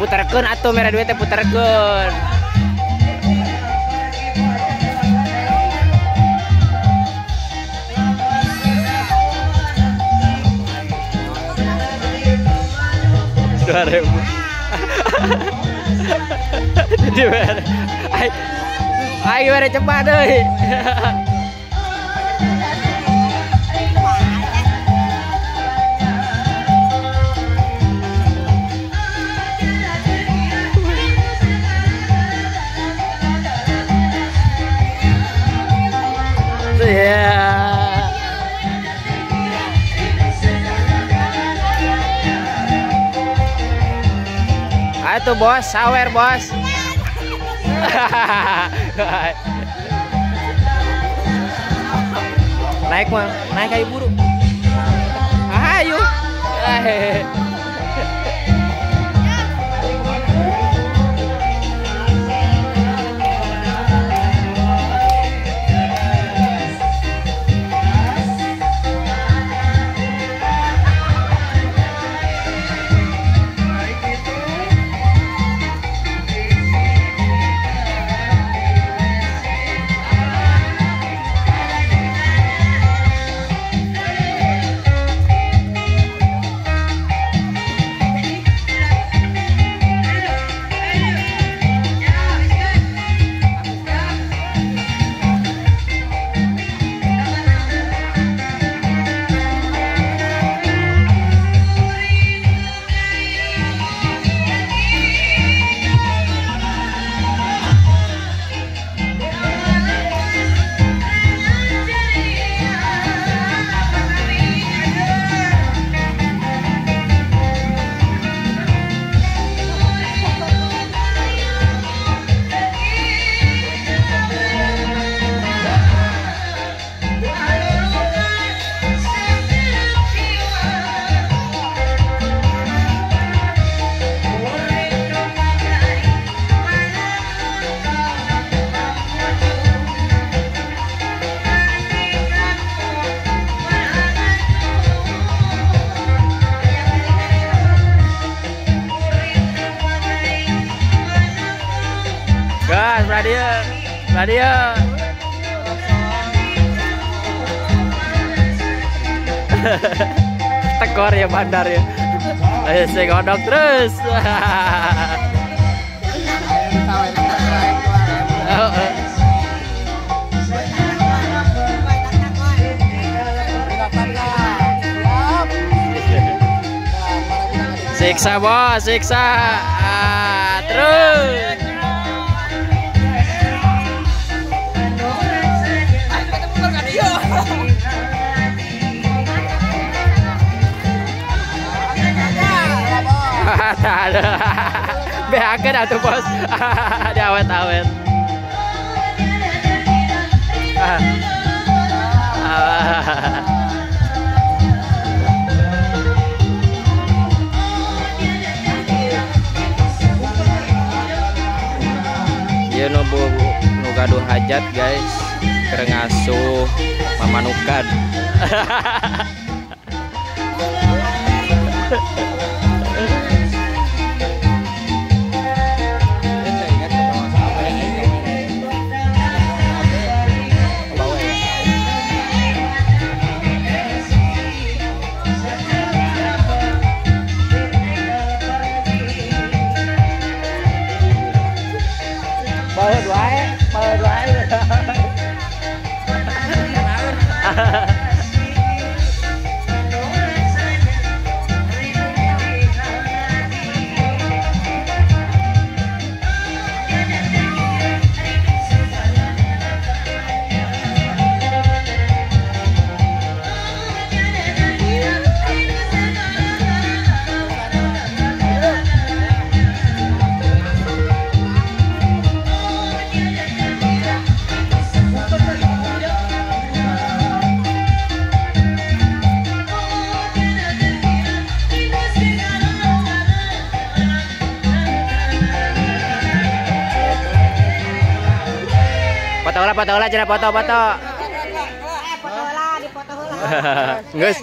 diputarkeun atuh mere duit teh putarkeun. Rp2.000. Jadi mere. Ayo mere cepat deui. Ayo tuh bos, sawer bos. Naik mah, naik kayu buru. Ayo. Gas, radio. Tekor ya bandar ya. Ayo saya godok terus. Siksa bos, siksa. Terus. Beakeun atuh bos. Diawet-awet. Ieu nu gaduh hajat guys, keur ngasuh mamanukan. Baheud wae. Foto lah, cina foto. Foto lah, dipoto heula. Geus.